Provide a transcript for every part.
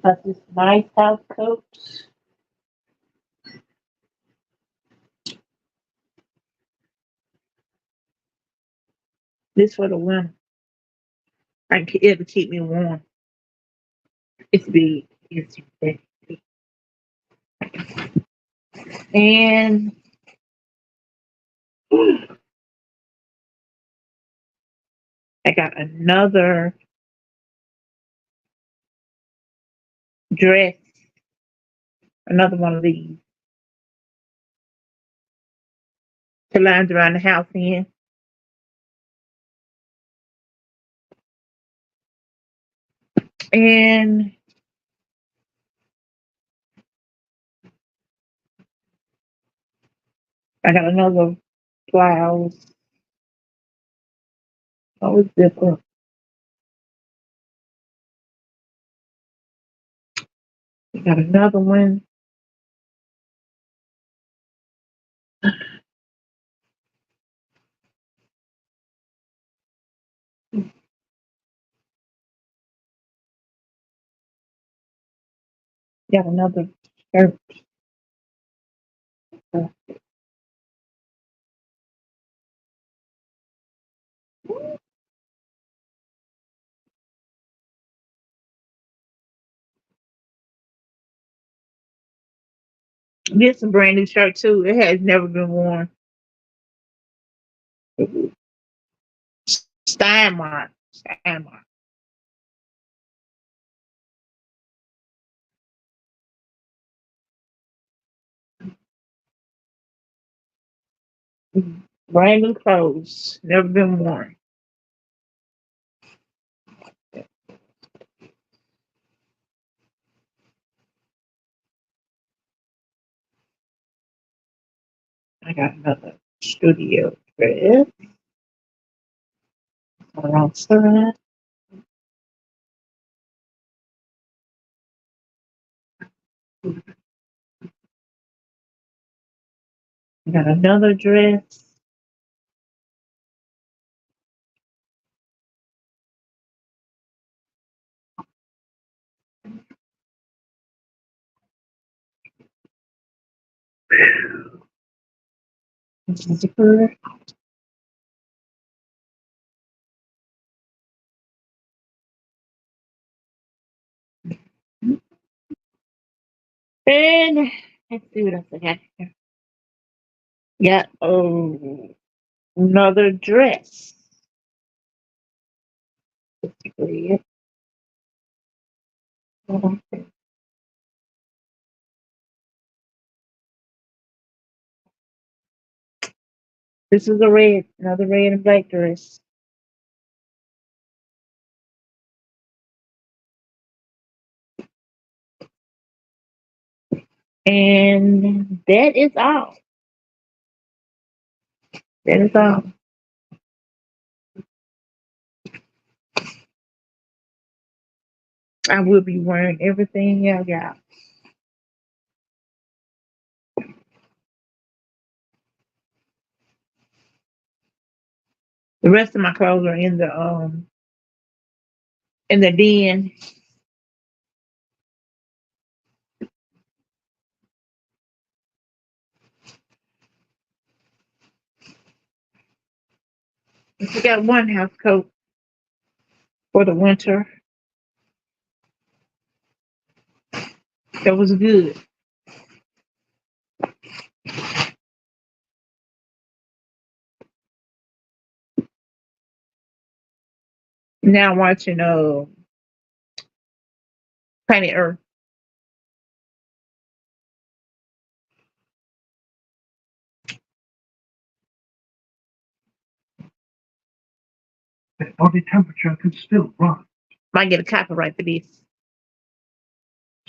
Got this nice house coat. This for the winter. It'll keep me warm. It's big. It's big. And I got another dress, another one of these to lounge around the house in. And I got another blouse. Oh, it's different. I got another one. Got another shirt. This is a brand new shirt too. It has never been worn. Steinmart. Steinmart. Brand new clothes. Never been worn. I got another studio dress. Outside. I got another dress. Zipper. And let's see what else I got here. Got another dress. Red. This is another red and black dress. And that is all. That is all. I will be wearing everything else, y'all. The rest of my clothes are in the den. We got one house coat for the winter that was good. Now I'm watching Planet Earth. Their body temperature can still rise. Might get a copyright for this.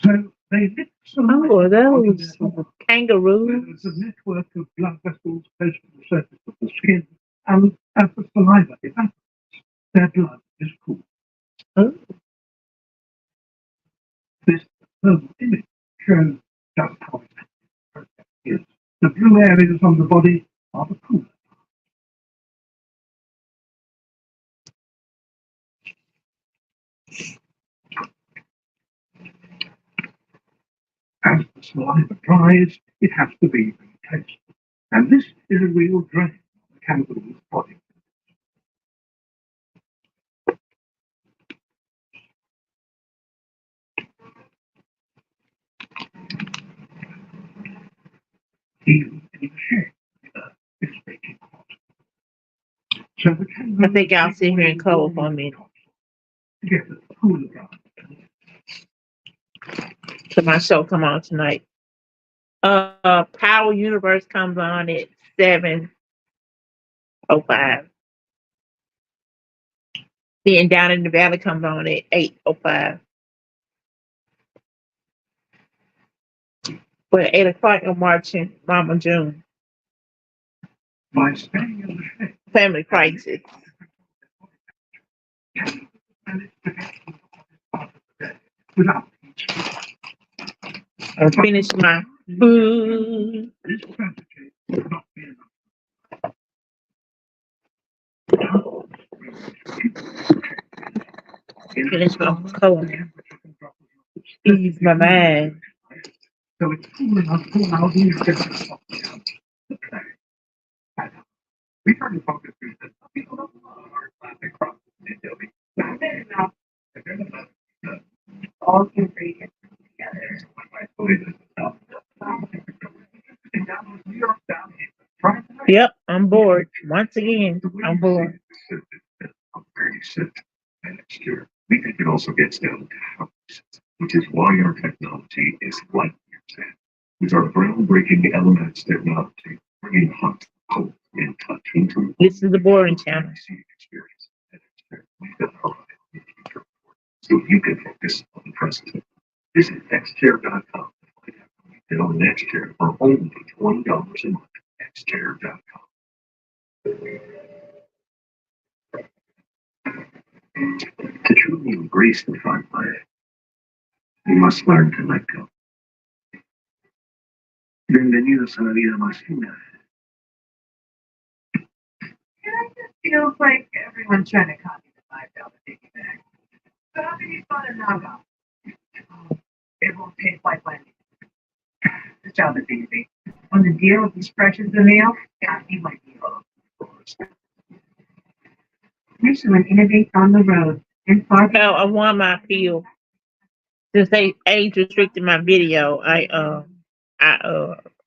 So they lift sunlight Oh, into the body those therefore, where kangaroos. there's a network of blood vessels close to the surface of the skin, and as the saliva evaporates, their blood is cooled. Oh, This thermal image shows just how effective the process is. The blue areas on the body are the cooler. As the saliva dries, it has to be replaced. And this is a real drain on the kangaroo's body. Even in the shed, it's making hot. So the kangaroo I think I'll sit here and cover for a minute. to get the cooler down. So my show come on tonight. Power Universe comes on at 7:05. Then Down in the Valley comes on at 8:05. But at 8 o'clock, I'm watching Mama June, By staying in the shed, Family Crisis. and it's protecting part of the day without heat. I finished my food. This strategy will not be enough. Finish my cold. Ease my mind. So it's cool enough to allow the injection of the play. We try to focus on this. People don't are classic crops. All ingredients together. Yep, I'm bored. Once again, I'm bored. We think it also gets down to houses, which is why our technology is like yours. With our groundbreaking elements technology, bringing hot, cold, and touch into This is the boring channel. experience. So you can focus on the present. Visit xchair.com and on NextChair for only $20 a month. xchair.com. To truly embrace the fun life, you must learn to let go. Bienvenidos a la vida más fina. It just feels like everyone's trying to copy the $5 piggyback. But how can you find a knockoff? It won't taste like Wendy's. This job is easy. When the deal is as fresh as the meal, yeah, he might be old. Michelin innovates on the road and far. Well, I won my appeal. Since they age restricted my video, I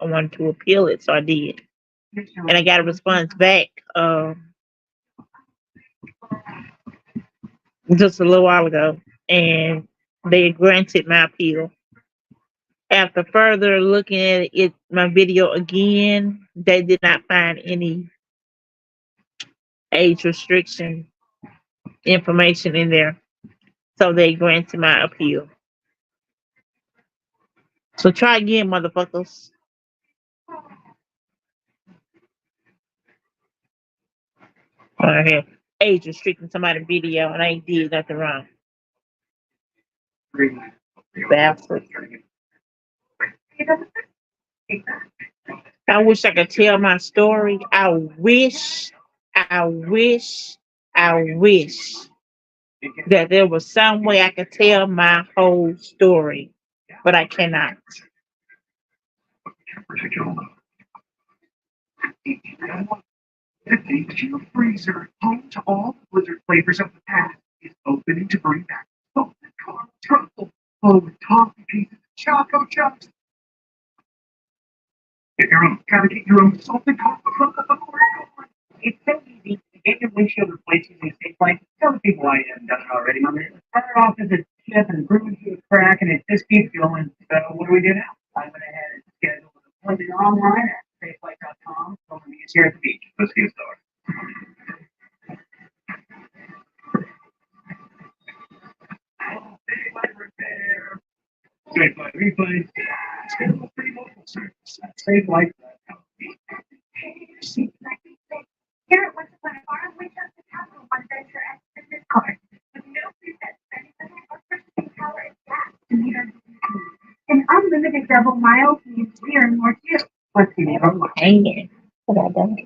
wanted to appeal it, so I did. And I got a response back just a little while ago, and they granted my appeal. After further looking at it, my video again, they did not find any age restriction information in there, so they granted my appeal. So try again, motherfuckers. Right here, age restricting somebody's video, and I ain't did nothing wrong. Bastard. I wish I could tell my story. I wish that there was some way I could tell my whole story, but I cannot. The Danger Freezer, home to all Blizzard flavors of the past, is opening to bring back salted caramel truffle, with toffee pieces, choco chunks. Gotta get your own salted caramel truffle before it's gone. It's so easy to get your windshield replaced using Safelite. Tell the people why you haven't done it already, my man. Start off as a chip and bruise you a crack, and it just keeps going. So what do we do now? I went ahead and scheduled an appointment online at safelite.com. So I'm meet us here at the beach. Let's get started. Safelite repair. Safelite replace. Schedule free local service at Safelite.com. Here at Once Upon a Farm, we chose the Capital One Venture as business card with no preset spending limit or purchasing power and gas to meet our business needs. And unlimited double miles means we earn more too. Let's see what Hanging. What I done?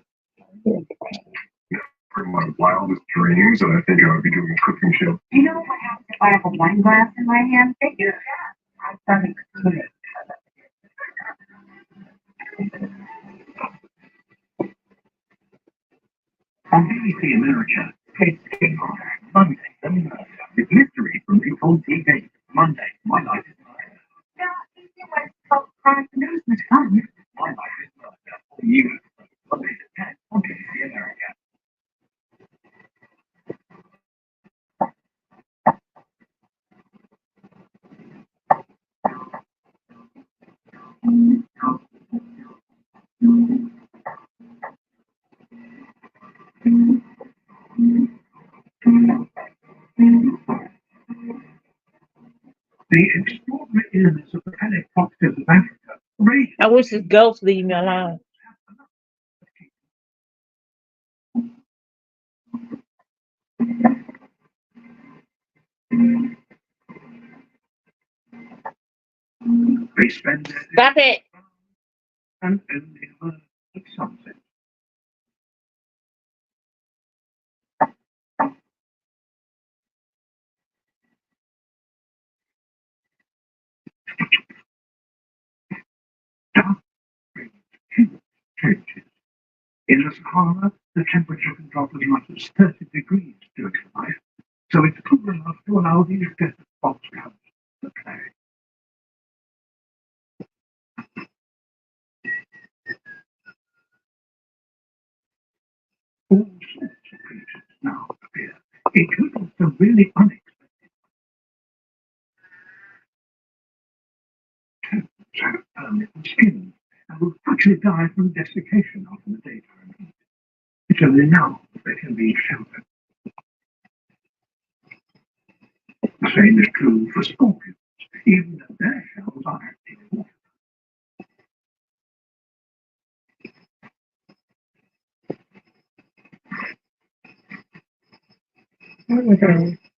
For my wildest dreams, and I think I would be doing a cooking show. You know what happens if I have a wine glass in my hand? They do that. I started cooking it. On BBC America, Ted Skinner, Monday, the murder. It's mystery from Newfold TV. Monday, my life is murder. Yeah, easy one. Oh, news was fun. My life is murder. News. Monday to 10 on BBC America. The extraordinary illness of the panic foxes of Africa raised I wish this ghost leave me alone. they spend their Stop it. and only emerge at sunset. Dark huge changes. In the Sahara, the temperature can drop as much as 30 degrees during the night, so it's cool enough to allow these desert fox cubs to play. All sorts of creatures now appear, including some really unexpected toads have permanent skin and will quickly die from desiccation after the daytime heat. It's only now that they can be sheltered. The same is true for scorpions, even though their shells are active in water.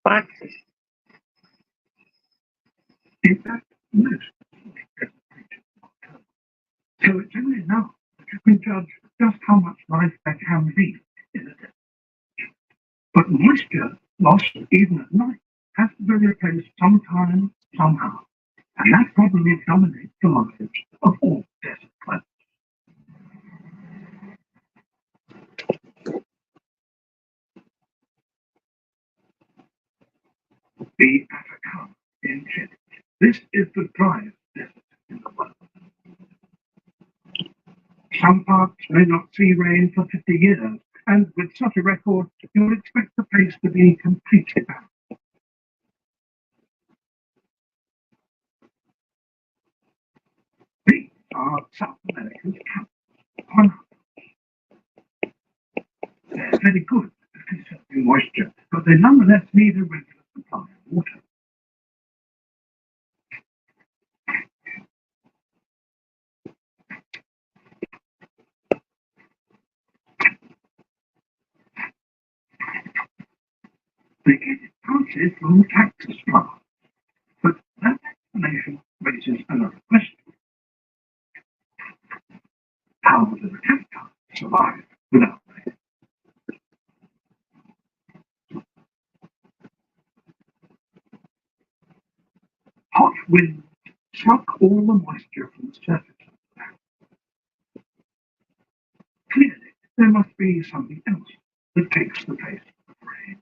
Foxes. In fact, most desert creatures are terminal. So it's only now that you can judge just how much life there can be in a desert. But moisture lost even at night has to be replaced sometime, somehow. And that probably dominates the lives of all desert plants. The Atacama in Chile. This is the driest desert in the world. Some parts may not see rain for 50 years, and with such a record, you would expect the place to be completely barren. These are South America's camels. They're very good at conserving moisture, but they nonetheless need a regular supply of water. They get it partly from cactus flowers, but that explanation raises another question. How do the cacti survive without rain? Hot winds suck all the moisture from the surface of the land. Clearly, there must be something else that takes the place of rain.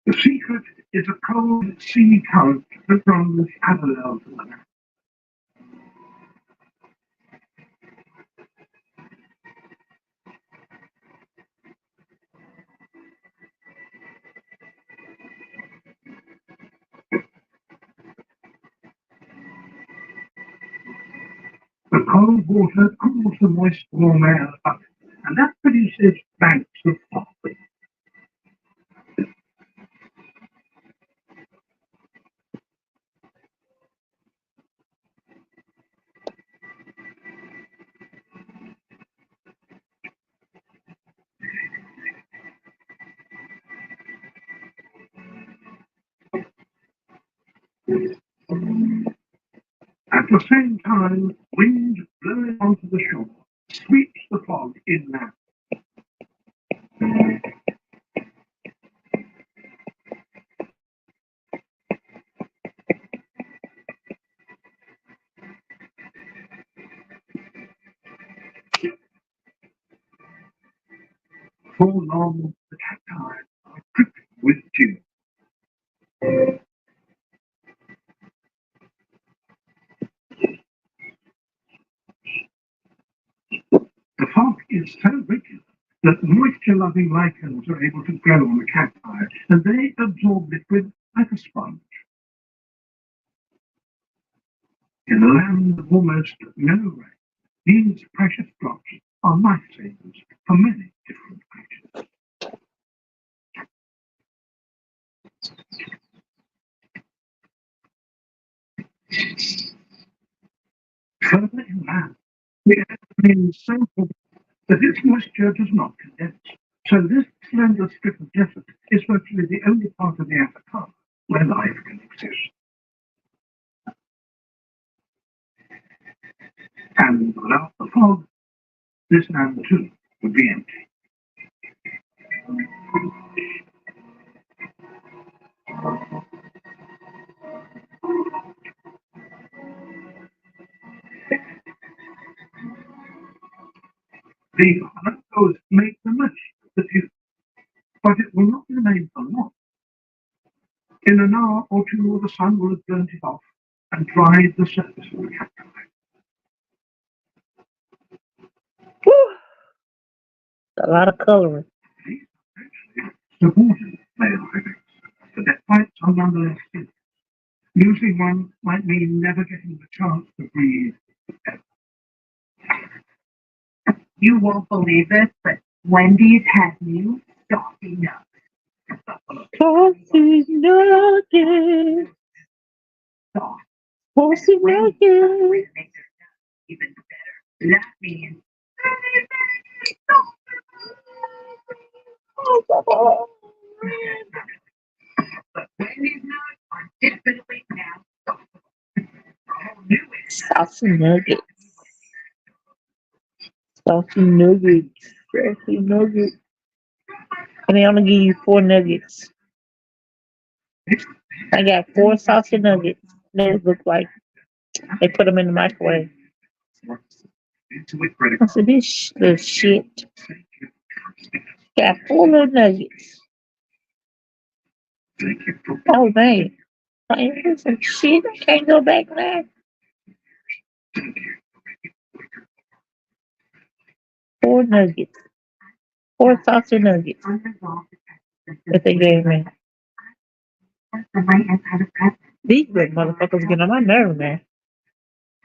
The secret is a cold sea current that runs parallel to the land. The cold water cools the moist warm air up, and that produces banks of hot wind. At the same time, wind blowing onto the shore sweeps the fog inland. Before long, the cacti are dripping with dew. The fog is so regular that moisture-loving lichens are able to grow on the cacti, and they absorb liquid like a sponge. In a land of almost no rain, these precious drops are lifesavers for many different creatures. Further inland, the air remains so cool that its moisture does not condense. So this slender strip of desert is virtually the only part of the Atacama where life can exist. And without the fog, this land too would be empty. The Anacos make the most of the view, but it will not remain for long. In an hour or two, the sun will have burnt it off and dried the surface of the cacti. Whew, a lot of coloring. These are actually subordinate male hybrids, but their fights are nonetheless fierce. Losing one might mean never getting the chance to breathe. You won't believe this, but Wendy's has new saucy nuts. Saucy nuggets. Sauce. Saucy Wendy's nuggets. makes their nuts even better. That means but Wendy's nuts are definitely now Saucy nuggets. Saucy nuggets. Saucy nuggets. And they only give you 4 nuggets. I got 4 saucy nuggets. They look like they put them in the microwave. I said, this little shit. Got 4 little nuggets. Oh, man. I ain't some shit. I can't go back now. 4 nuggets. 4 saucy nuggets that they gave me. These big motherfuckers get on my nerve, man.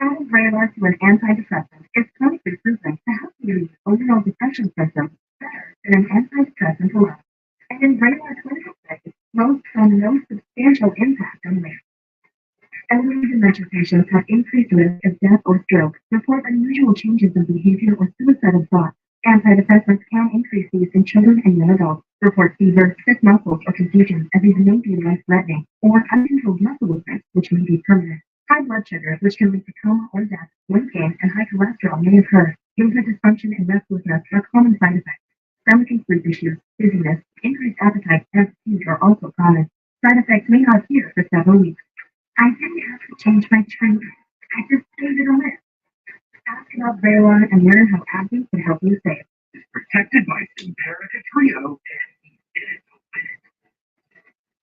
Adding Vraylar to an antidepressant is clinically proven to help relieve overall depression symptoms better than an antidepressant alone. And in Vraylar clinical studies, most found no substantial impact on weight. Elderly dementia patients have increased risk of death or stroke, report unusual changes in behavior or suicidal thoughts. Antidepressants can increase these in children and young adults, report fever, stiff muscles, or confusion, as these may be life-threatening, or uncontrolled muscle weakness, which may be permanent. High blood sugar, which can lead to coma or death, weight gain, and high cholesterol may occur. Liver dysfunction and restlessness are common side effects. Stomach and sleep issues, dizziness, increased appetite, and fatigue are also common. Side effects may not appear for several weeks. I didn't have to change my trainer. I just gave it a list. Ask about Vraylar and learn how AbbVie can help you save. It's protected by Simparica Trio and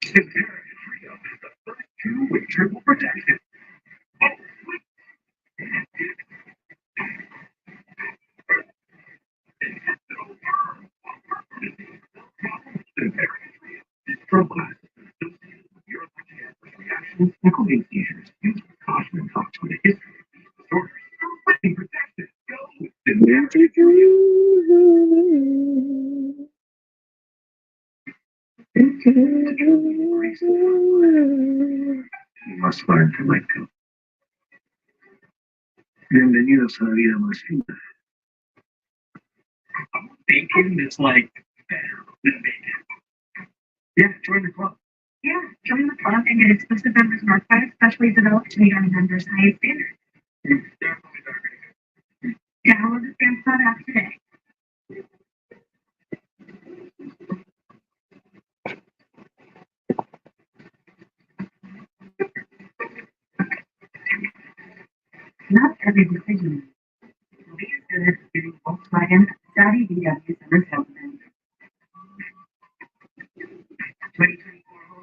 Simparica Trio is the first 2 with triple protection. Reactions, including seizures, use precaution and talk to the history of disorders. Being protected, go with Simparica Trio. You must learn to let go. Bienvenidos a la vida más fina. Bacon is like better than bacon. Yeah, join the club. Yeah, join the club and get exclusive members marked especially developed to meet our members' highest standards. It's definitely better. Download the Samsung app today. Not every decision will be as good as Volkswagen Study VW Summer Salesman.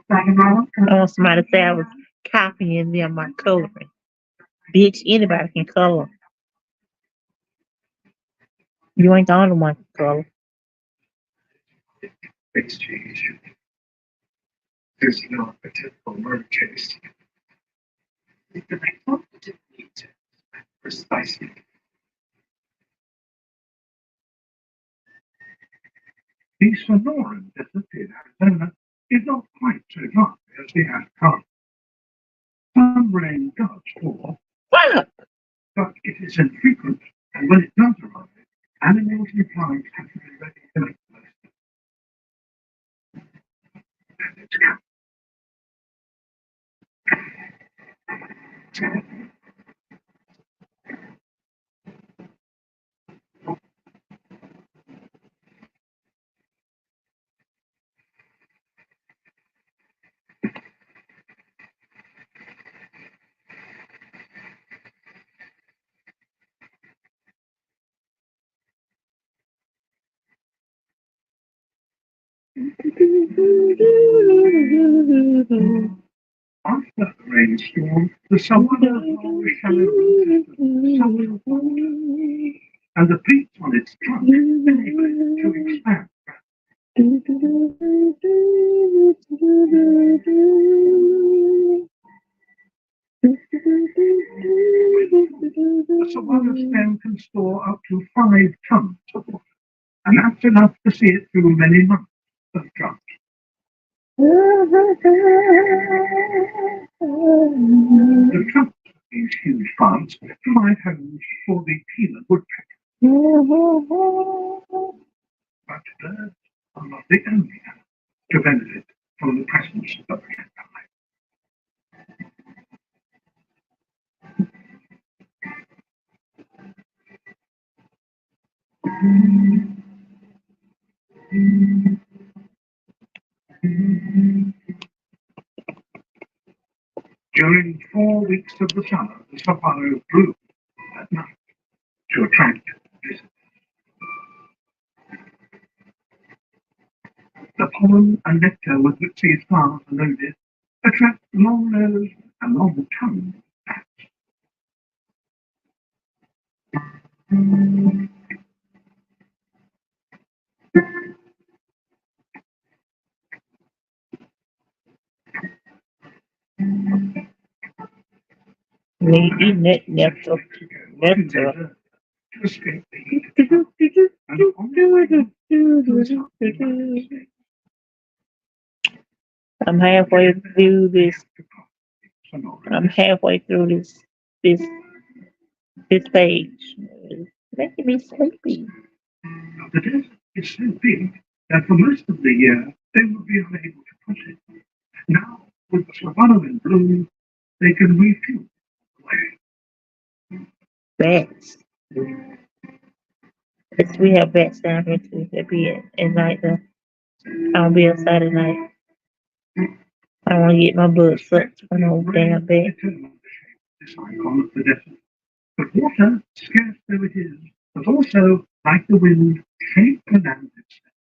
Dragon Island. I want somebody to say I was copying them my coloring. Bitch, anybody can color. You ain't the only one can color. Exchange. There's no a typical murder case. It's the hypothesis needs precisely. The Sonoran Desert in Arizona is not quite so dry as the Atacama. Some rain does fall, Fuck! but it is infrequent, and when it does arrive, animals and plants have to be ready to make the most of it. And it's after the rainstorm, the savanna long shallow roots suffer and the pleats on its trunk enable it to expand. The savanna stem can store up to 5 tons of water, and that's enough to see it through many months of drought. The trunks of these huge plants provide homes for the peeler woodpecker, but birds are not the only animals to benefit from the presence of cacti. During 4 weeks of the summer, the savanna blooms at night to attract visitors. The pollen and nectar with which these flowers are loaded attract long-nosed and long-tongued bats. Me eating that nectar. Nectar. To escape the heat and on their way to the top, I'm halfway through this. I'm halfway through this page. It's making me sleepy. The desert is so big that for most of the year they would be unable to push it. Now, with the savanna in bloom, they can refuel the way. Bats. Yes, we have bats down here too. They be at night though. I'll be outside at night. I want to get my butt sucked for no damn bat. This icon of the desert. But water, scarce though it is, but also, like the wind, shape and land itself.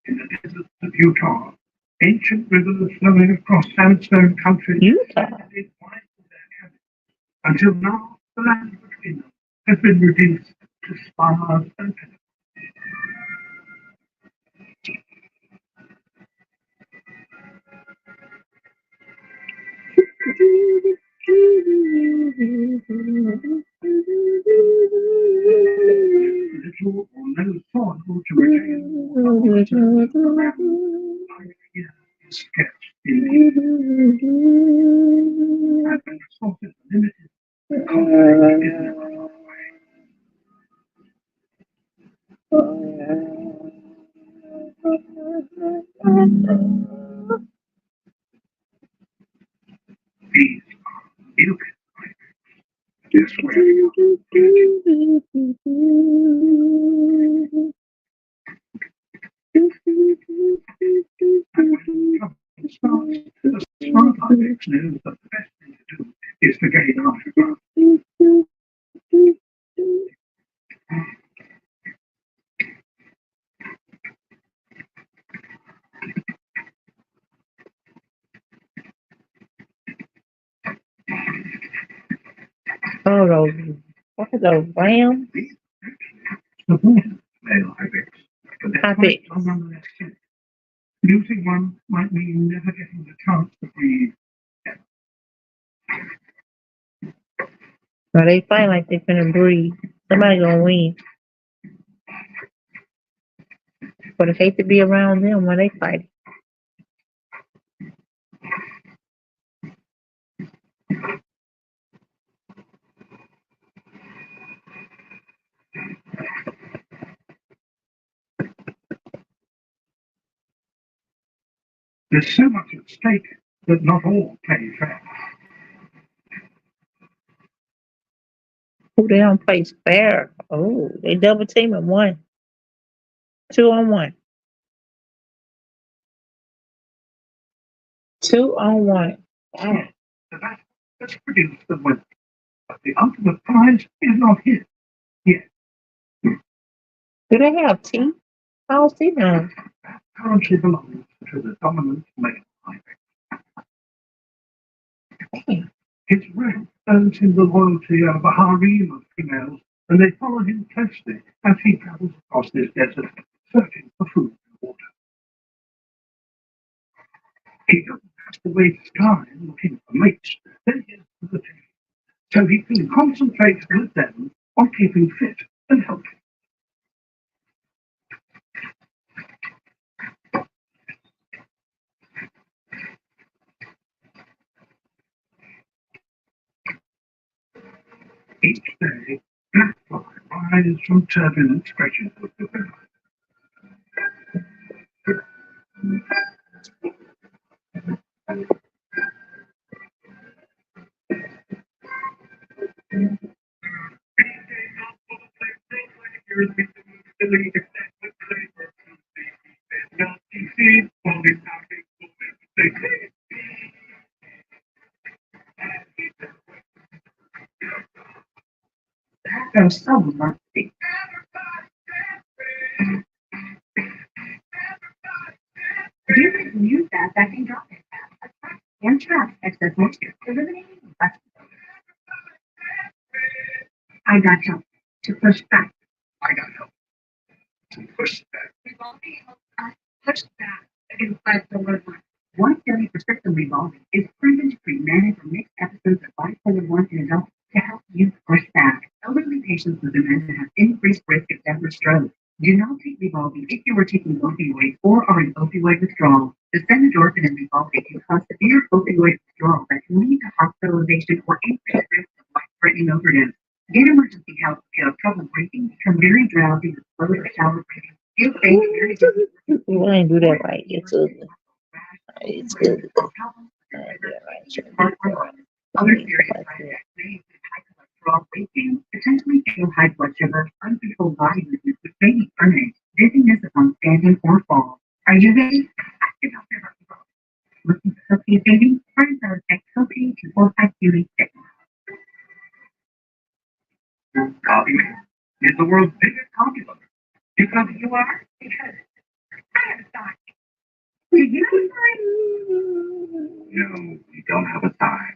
In the deserts of Utah, ancient rivers flowing across sandstone country Utah. until now the land between them has been reduced to spas and pinnacles. Little or no soil to retain water. Life here is scarce indeed. And when resources are limited, conflict is never far away. These are milk pipes. This way. knew that the best thing to do is to gain autograph. Oh, those, what are those, Rams? The woman male ibex, but they're Ibex. quite nonetheless cute. Losing one might mean never getting the chance to breathe. No, they fight like they finna breathe. Somebody gonna win. But I hate to be around them when they fight. There's so much at stake that not all play fair. Who they don't play fair? Oh, they double team at one. 2-on-1. 2-on-1. Wow. The battle has produced the winner, but the ultimate prize is not his yet. Do they have teeth? I don't see them. That currently belongs to the dominant male ibex. Damn. His rank earns him the loyalty of a harem of females, and they follow him closely as he travels across this desert, searching for food and water. He doesn't have to waste time looking for mates. Then here's the thing. So he can concentrate with them on keeping fit and healthy. Each day, Blackfly rise from turbulent stretches of the river. There's so much. Do you use that can drop it and trap excess moisture, eliminating infection? I got help to push back. I got help to push back. Revolving helps us push back against bipolar 1. One daily prescription Revolving is proven to treat manic or mixed episodes of bipolar 1 in adults to help you push back. Elderly patients with dementia have increased risk of death or stroke. Do not take Revolving if you are taking opioids or are in opioid withdrawal. The Benadorphin and Revolving can cause severe opioid withdrawal that can lead to hospitalization or increased risk of life-threatening overdose. Get emergency help if you have trouble breathing, become very drowsy, with slow or shallow breathing, feel faint, very You ain't do that right. It's ugly. It's ugly. Other serious side effects may include high cholesterol, weight gain, potentially fatal high blood sugar, uncontrolled body movement, which may be permanent, dizziness upon standing or fall. Are you ready? Ask your doctor about the problem. Looking for cocaine savings? Turns out that cocaine can force IQ sick. Coffee Man is the world's biggest coffee lover. Because you are? Because I have a thought. Do you have a thought? No, you don't have a tie.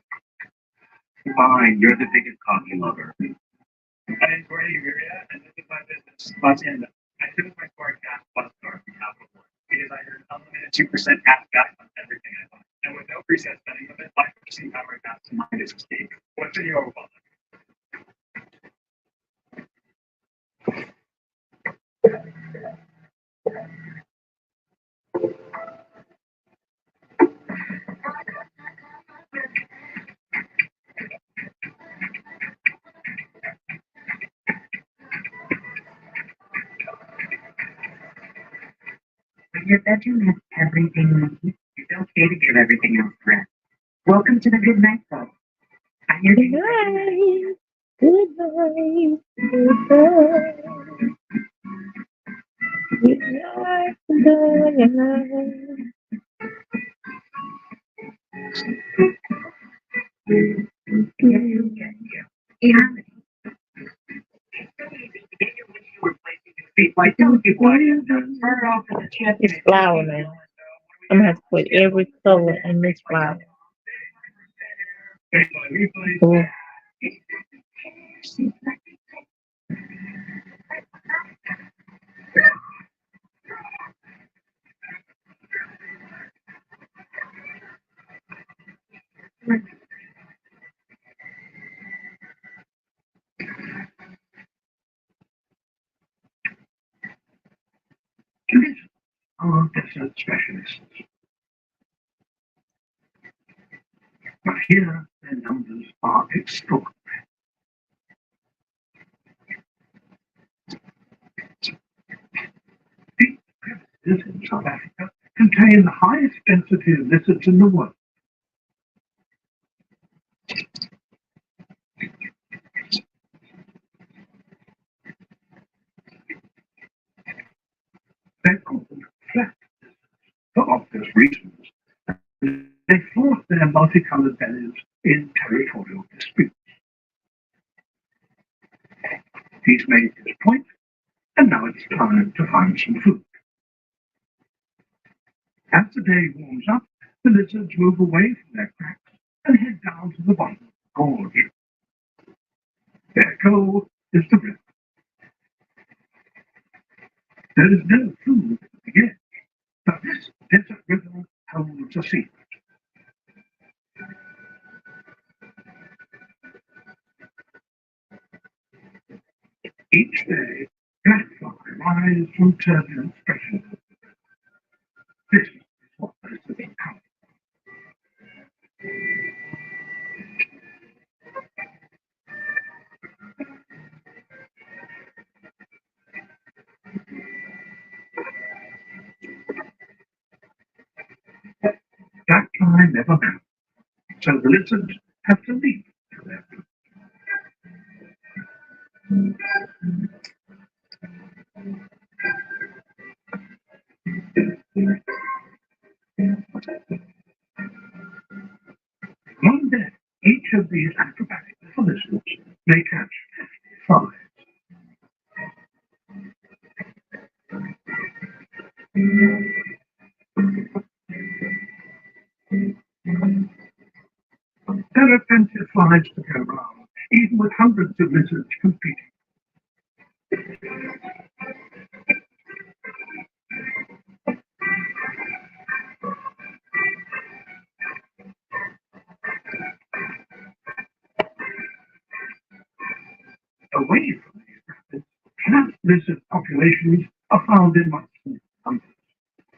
Fine, you're the biggest coffee lover. My name's Gordy Uria, and this is my business, Montana. I chose my store cash plus store from Capital One because I earned unlimited 2% cash back on everything I buy. And with no preset spending limit, my purchasing power cash to mine is steep. What's in your wallet? When your bedroom has everything you need, it's okay to give everything else a rest. Welcome to the Good Night Club. I'm here Good to night. Good night. Good night. Good night. Good night. Like, telling people I am done. Turn it off in the chip. It's flour now. I'm gonna have to put every color in this flour. Ooh. These are desert specialists. But here their numbers are extraordinary. Deep crevices in South Africa contain the highest density of lizards in the world. They're called flat lizards for obvious reasons. They flaunt their multicolored bellies in territorial disputes. He's made his point, and now it's time to find some food. As the day warms up, the lizards move away from their cracks and head down to the bottom of the gorge. Their goal is the river. There is no food at the edge, but this desert river holds a secret. Each day, blackfly rise from turbulent stretches. This is what lizards come. Blackfly never melt, so the lizards have to leap to their food. One day, each of these acrobatic little lizards may catch 50 flies. There are plenty of flies to go around, even with hundreds of lizards competing. Away from these rapids, flat lizard populations are found in much smaller numbers.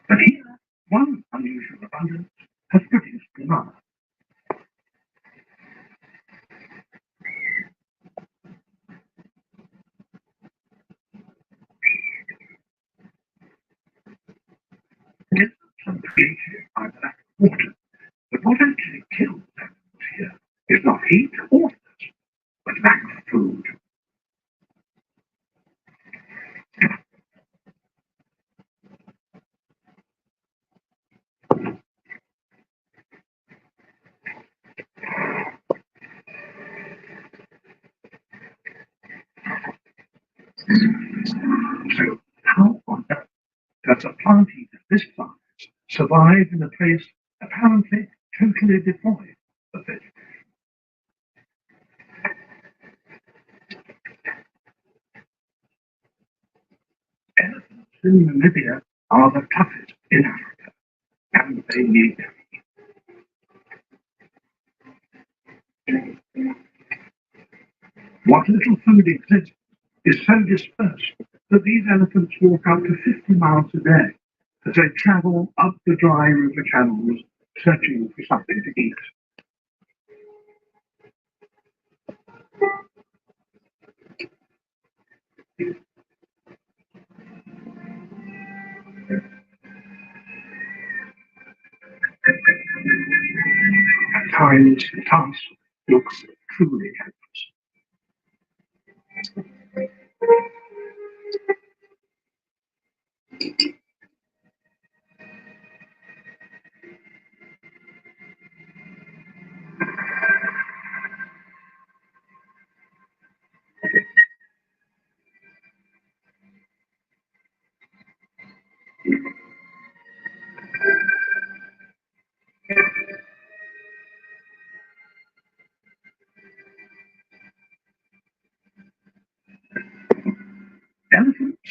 But here, one unusual abundance has produced another. Lizards are created by the lack of water, but what actually kills animals here is not heat or thirst, but lack of food. So, how on earth does a plant eater this size survive in a place apparently totally devoid of vegetation? Elephants in Namibia are the toughest in Africa, and they need them. What little food exists is so dispersed that these elephants walk up to 50 miles a day as they travel up the dry river channels searching for something to eat. At times, the task looks truly hopeless.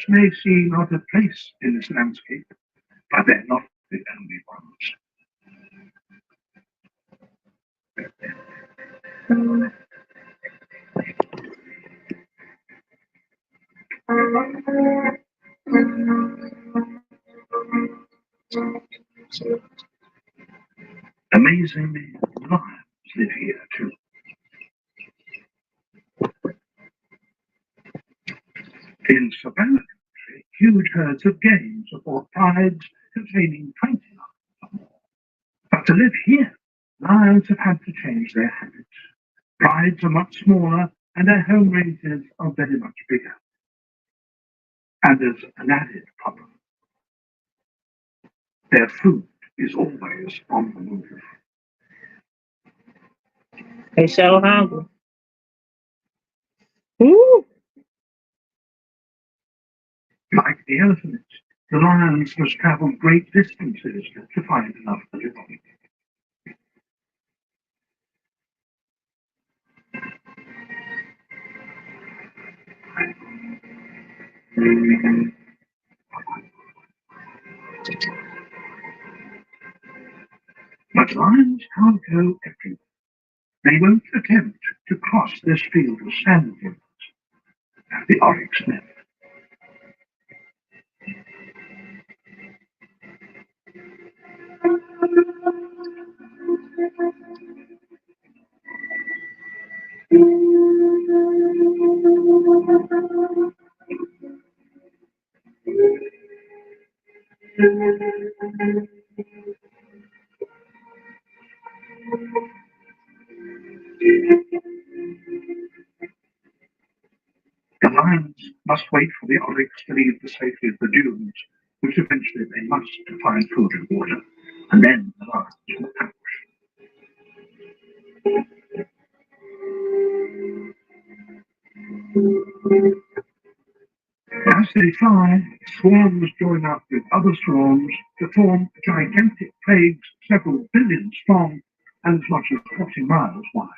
may seem out of place in this landscape, but they're not the only ones. Amazingly, lions live here too. In savannah country, huge herds of game support prides containing 20 lions or more. But to live here, lions have had to change their habits. Prides are much smaller and their home ranges are very much bigger. And there's an added problem. Their food is always on the move. They so hungry. Ooh. Like the elephants, the lions must travel great distances to find enough to live on. But lions can't go everywhere. They won't attempt to cross this field of sand dunes. The oryx never. The lions must wait for the oryx to leave the safety of the dunes, which eventually they must to find food and water, and then the lions will ambush. As they fly, swarms join up with other swarms to form gigantic plagues several billion strong and as much as 40 miles wide.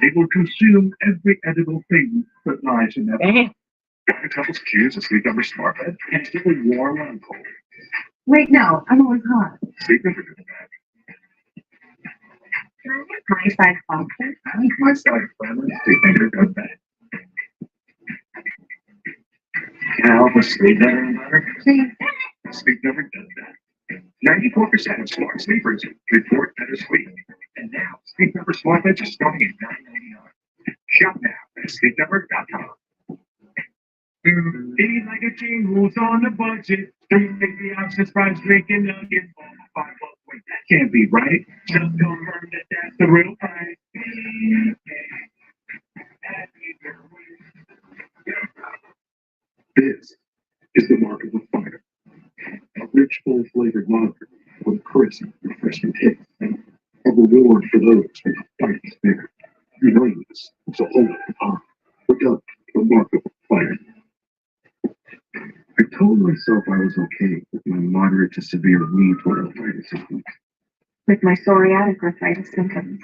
They will consume every edible thing that lies in their path. Damn. Got a couple of cues to sleep number smart bed, and it's really warm and cold. Wait, no, I'm always hot. Sleep number good bad. Can I get my side boxes? My side family, sleep number good bad. Can I help us sleep better? Please. Sleep number good bad. 94% of smart sleepers report better sleep. And now, Sleep Number smart beds are starting at $9.99. Shop now at sleepnumber.com. Eating like a king who's on a budget. Don't take the options, fries, drinking nuggets. $5. Wait, that can't be right. Just confirm that that's the real price. This is the mark of the fighter. A rich, full-flavored lager with crisp, refreshing taste. A reward for those who fight the spirit. You know this. It's a whole lot of fun. Look up the mark of the fighter. I told myself I was okay with my moderate to severe rheumatoid arthritis symptoms. With my psoriatic arthritis symptoms.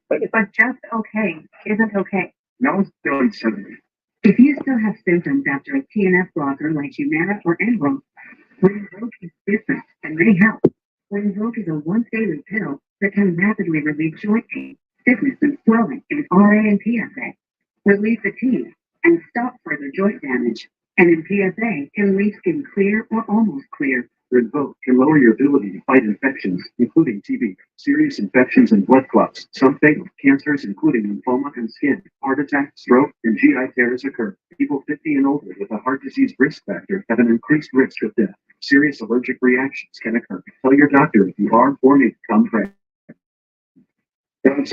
But just okay isn't okay. Now it's done suddenly. If you still have symptoms after a TNF blocker like Humira or Enbrel, Rinvoq is different and may help. Rinvoq is a once-daily pill that can rapidly relieve joint pain, stiffness, and swelling in RA and PSA, relieve fatigue, and stop further joint damage. And in PSA, can leave skin clear or almost clear. Rinvoq can lower your ability to fight infections, including TB, serious infections and blood clots. Some fatal cancers, including lymphoma and skin, heart attack, stroke, and GI tears occur. People 50 and older with a heart disease risk factor have an increased risk of death. Serious allergic reactions can occur. Tell your doctor if you are or may become pregnant. Ask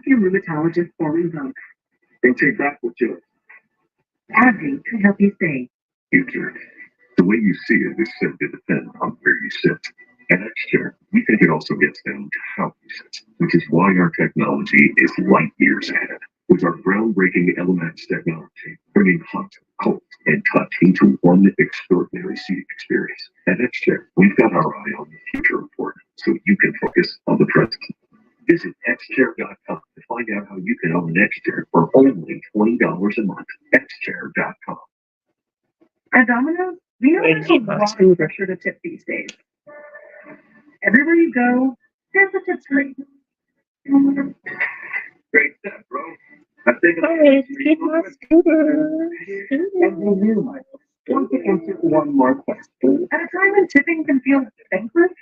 your rheumatologist for Rinvoq. They take that with you. AbbVie could help you save. Future. The way you see it is said to depend on where you sit. At XChair, we think it also gets down to how you sit, which is why our technology is light years ahead. With our groundbreaking LMAX technology, bringing hot, cold, and touch into one extraordinary seating experience. At XChair, we've got our eye on the future of work, so you can focus on the present. Visit xchair.com to find out how you can own an XChair for only $20 a month. xchair.com. At Domino's, we know Ready there's to a get my lot of scooter. pressure to tip these days. Everywhere you go, there's a tip screen. Great stuff, bro. Let's take a I'm ready to get my scooter. And they knew, Michael, want to answer one more question. At a time when tipping can feel thankless,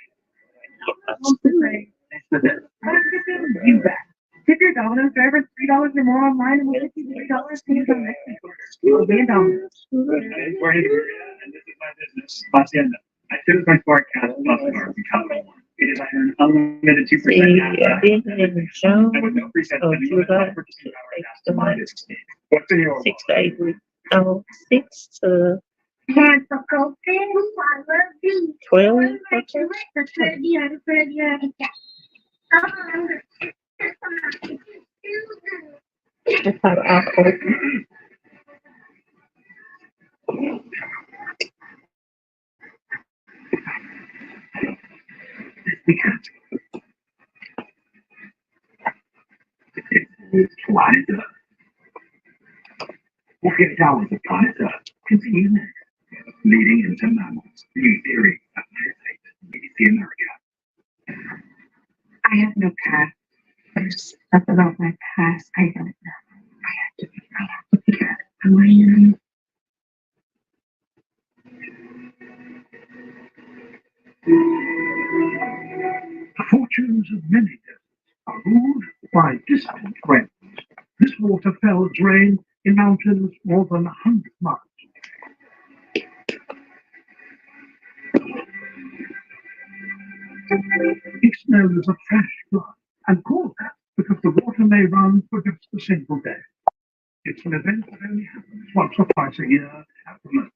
I want to say thanks for this. But I'm tipping you back. Tip your Domino's driver $3 or more online and we'll give you $3 to use on next week's order. We'll be in Domino's. My name's Jorge Gaviria, and this is my business, Hacienda. I chose my Smart Cash Plus card from Capital One because I earn unlimited 2% See, cash I back. didn't even show And with no preset Oh, spending you limit, got my purchasing power is extra to my money. business needs. What's in your 6 to 8 weeks. Oh, 6 to Tampico Fish, I love these. 12 Like weeks. you like the prettier, prettier. That's how I hope. Because it's Planet Earth. We'll get down to Planet Earth. Continue next. Leading into mammals. New theory of BBC America. I have no past. There's stuff about my past I don't know. I have to forget who I am. The fortunes of many deserts are ruled by distant winds. This water fell drain in mountains more than 100 miles. It's known as a flash flood and called that because the water may run for just a single day. It's an event that only happens once or twice a year at the most.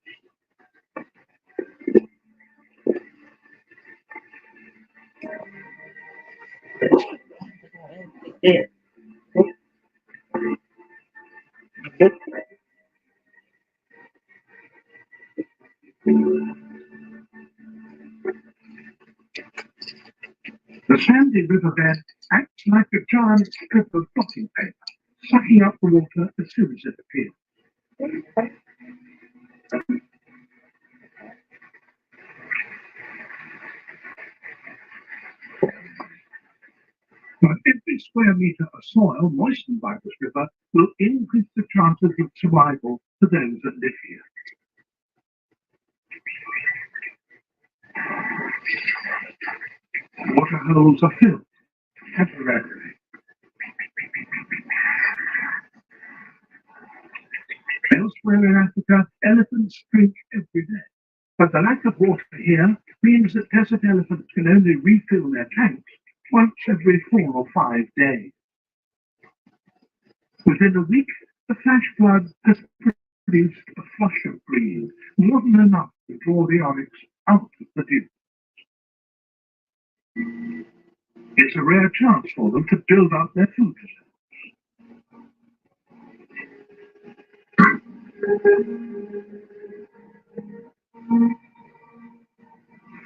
Yeah. The sandy riverbed acts like a giant strip of blotting paper, sucking up the water as soon as it appears. But every square meter of soil moistened by this river will increase the chances of survival for those that live here. Water holes are filled temporarily. Elsewhere in Africa, elephants drink every day. But the lack of water here means that desert elephants can only refill their tanks once every 4 or 5 days. Within a week, the flash flood has produced a flush of green, more than enough to draw the oryx out of the dew. It's a rare chance for them to build up their food reserves.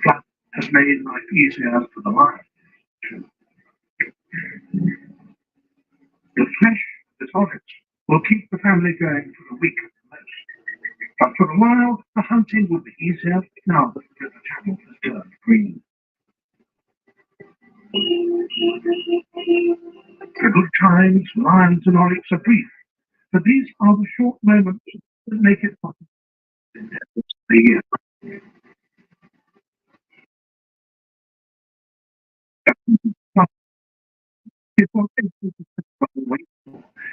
Flood has made life easier for the lion. The flesh of this oryx will keep the family going for a week at the most. But for a while, the hunting will be easier now that the river channel has turned green. The good times, lions and oryx are brief, but these are the short moments that make it possible.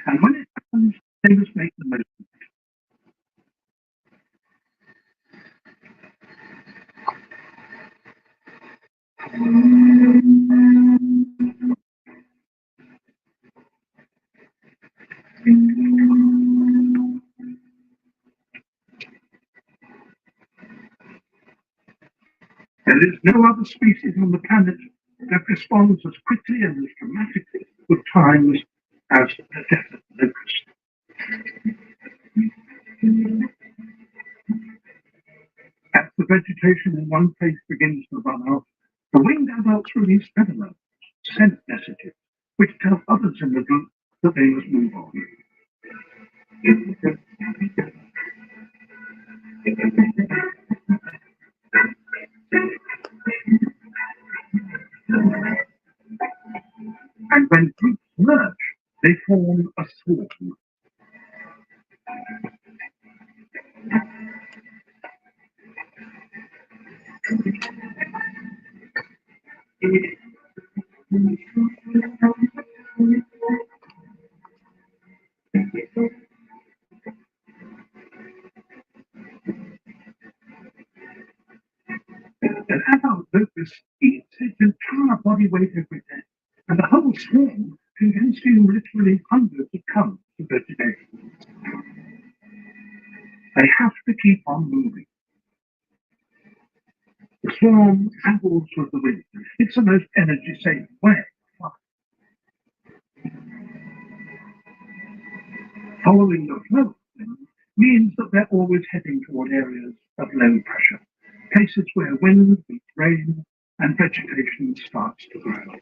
And when it happens, they must make the most of it. There is no other species on the planet that responds as quickly and as dramatically with times as the desert locust. As the vegetation in one place begins to run out, the winged adults release pheromones, scent messages, which tell others in the group that they must move on. They form a swarm. An adult locust eats its entire body weight every day, and the whole swarm can consume literally hundreds of tons of vegetation. They have to keep on moving. The swarm travels with the wind. It's the most energy-saving way. Following the flow of wind means that they're always heading toward areas of low pressure, places where wind meets rain and vegetation starts to grow.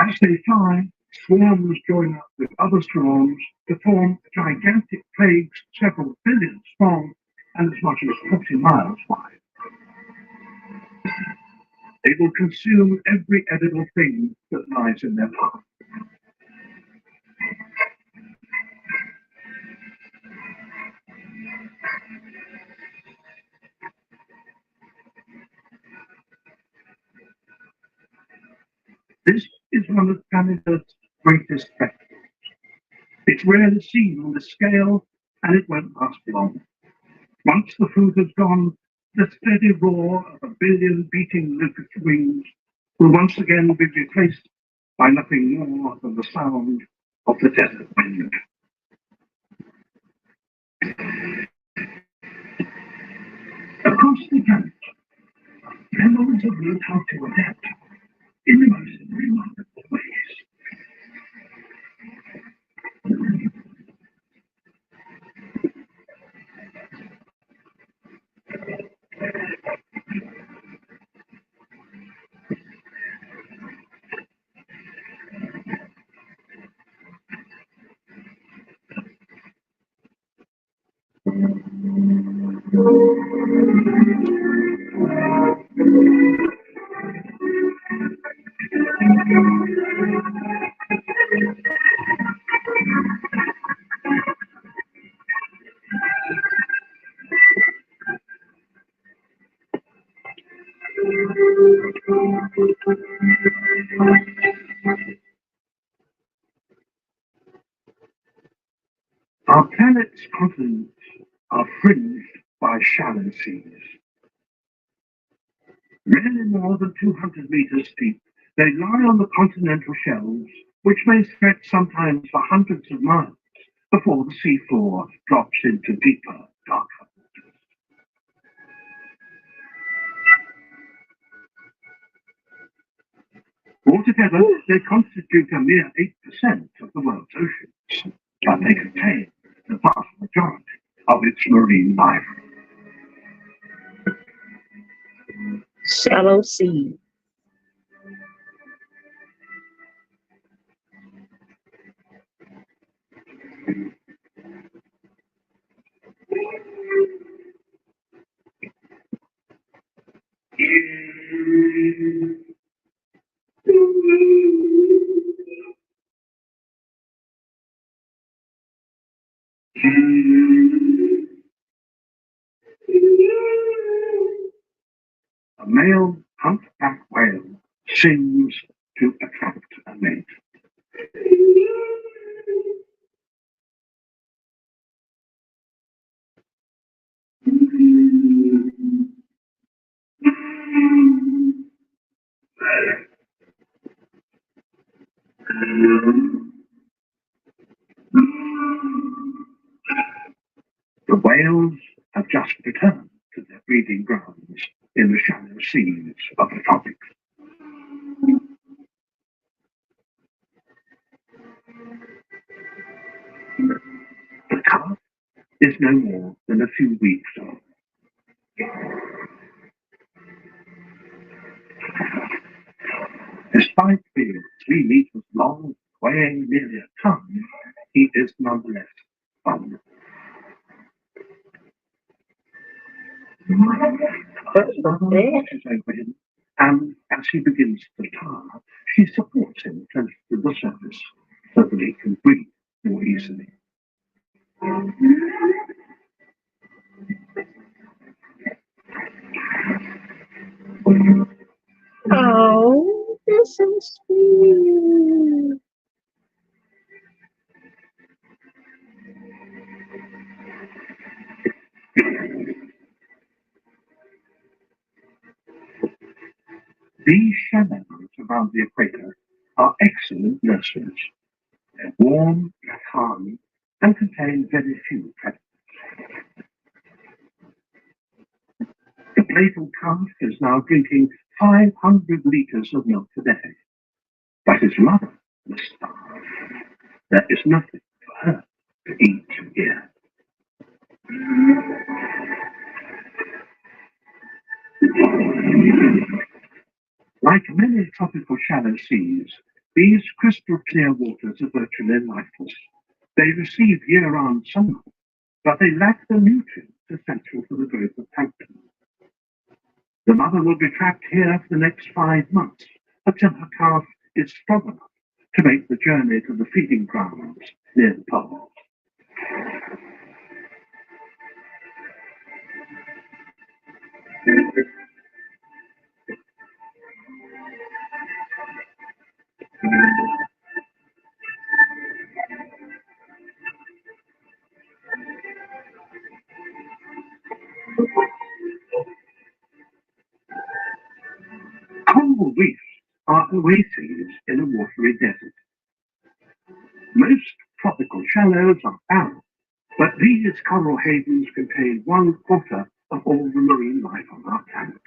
As they fly, swarms join up with other swarms to form gigantic plagues several billion strong and as much as 40 miles wide. They will consume every edible thing that lies in their path. This is one of Canada's greatest spectacles. It's rarely seen on this scale, and it won't last long. Once the food has gone, the steady roar of a billion beating locust wings will once again be replaced by nothing more than the sound of the desert wind. Across the planet, animals have learned how to adapt in the most remarkable ways. Our planet's continents are fringed by shallow seas. Rarely more than 200 meters deep, they lie on the continental shelves, which may stretch sometimes for hundreds of miles before the seafloor drops into deeper, darker waters. Altogether, they constitute a mere 8% of the world's oceans, but they contain the vast majority of its marine life. Shallow sea. A male humpback whale sings to attract a mate. The whales have just returned to their breeding grounds in the shallow seas of the tropics. The calf is no more than a few weeks old. Despite being 3 meters long, weighing nearly a ton, he is nonetheless vulnerable. What's that? Watches over him and as he begins to tire, she supports him close to the surface so that he can breathe more easily. Oh, that's so sweet. These shallows around the equator are excellent nurseries. They're warm, calm, and contain very few predators. The playful calf is now drinking 500 litres of milk a day, but his mother must starve. There is nothing for her to eat here. Like many tropical shallow seas, these crystal clear waters are virtually lifeless. They receive year-round sunlight, but they lack the nutrients essential for the growth of plankton. The mother will be trapped here for the next 5 months until her calf is strong enough to make the journey to the feeding grounds near the poles. Coral reefs are oases in a watery desert. Most tropical shallows are barren, but these coral havens contain 1/4 of all the marine life on our planet.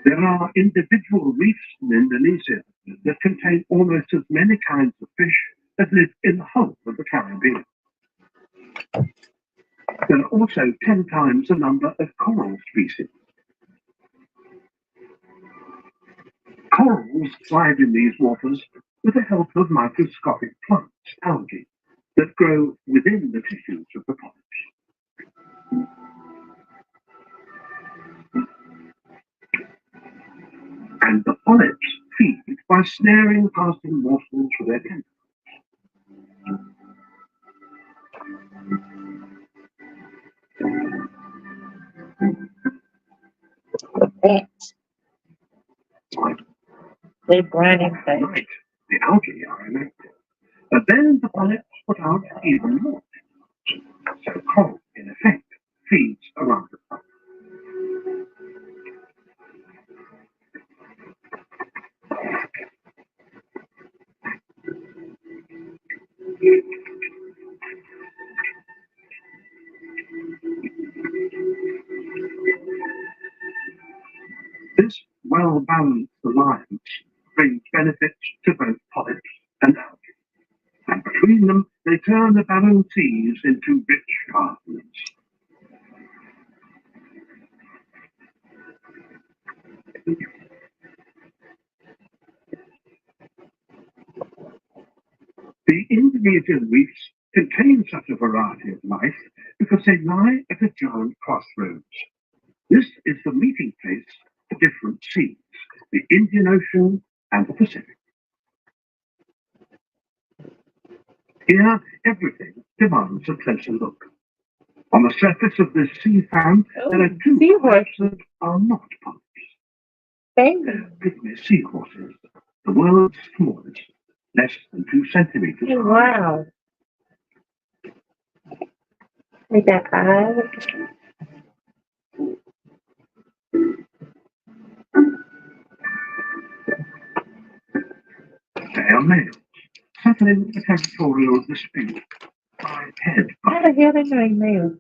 There are individual reefs in Indonesia that contain almost as many kinds of fish as live in the whole of the Caribbean. There are also 10 times the number of coral species. Corals thrive in these waters with the help of microscopic plants, algae, that grow within the tissues of the polyps. And the polyps feed by snaring passing morsels with their tentacles. Bats. They're burning things. Right, the algae are inactive. But then the polyps put out even more. So coral, in effect, feeds around the clock. This well-balanced alliance brings benefits to both polyps and algae. And between them, they turn the barren seas into rich gardens. The Indonesian reefs contain such a variety of life because they lie at a giant crossroads. This is the meeting place for different seas, the Indian Ocean and the Pacific. Here, everything demands a closer look. On the surface of this sea fan, there are two types that are not polyps. They're pygmy seahorses, the world's smallest, less than 2 centimeters. Oh, wow. They got eyes. They are males, settling a territorial dispute by head. How the hell they doing nails?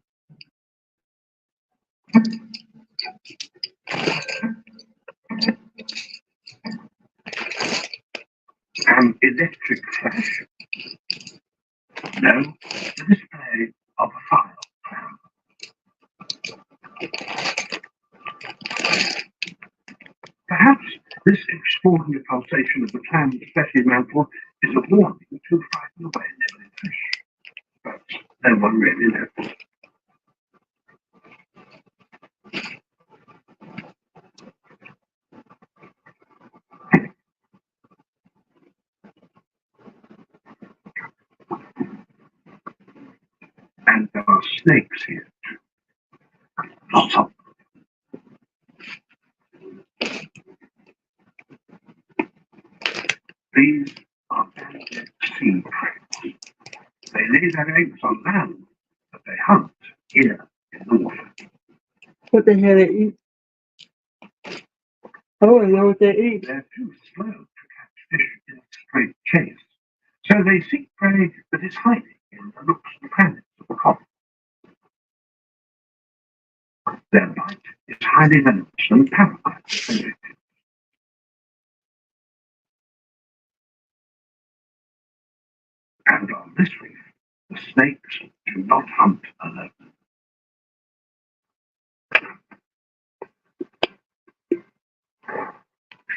An electric flash. No, the display of a file cloud. Perhaps this extraordinary pulsation of the clam's fleshy mantle is a warning to frighten away living fish. But no one really knows. And there are snakes here too. Lots of them. These are banded sea crabs. They lay their eggs on land, but they hunt here in the water. What the hell they eat? I want to know what they eat. They're too slow to catch fish in a straight chase, so they seek prey that is hiding in the nooks and crannies of the coral. Their bite is highly venomous and parasite. And on this reef, the snakes do not hunt alone.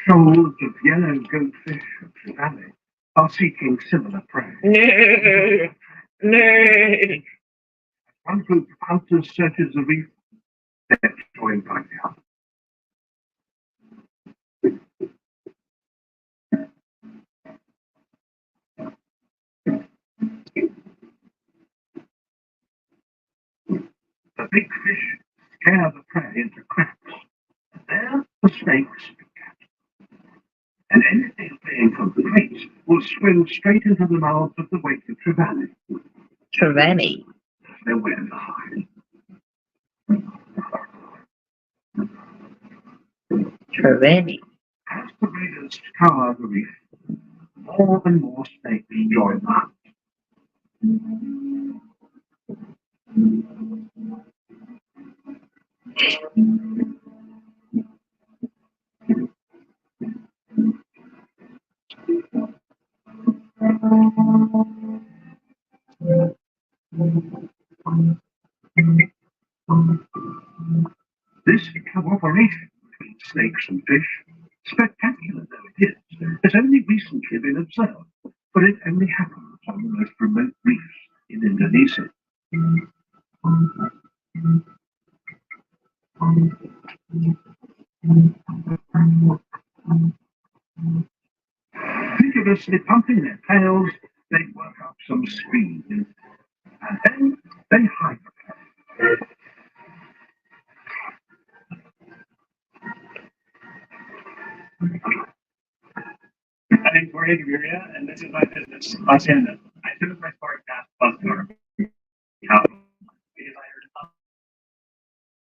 Shoals of yellow goldfish and trevally are seeking similar prey. No. One group of hunters searches the reef, they're joined by the other. The big fish scare the prey into cracks. There the snakes catch. And anything fleeing from the crates will swim straight into the mouths of the weighted trevally. Trevally. There's nowhere to hide. Trevally. As the raiders scour the reef, more and more snakes join the hunt. This cooperation between snakes and fish, spectacular though it is, has only recently been observed, but it only happens on the most remote reefs in Indonesia. Vigorously pumping their tails, they work up some speed, and then they hibernate. My name's Jorge Gaviria, and this is my business, Hacienda. I took my smart gas bus car.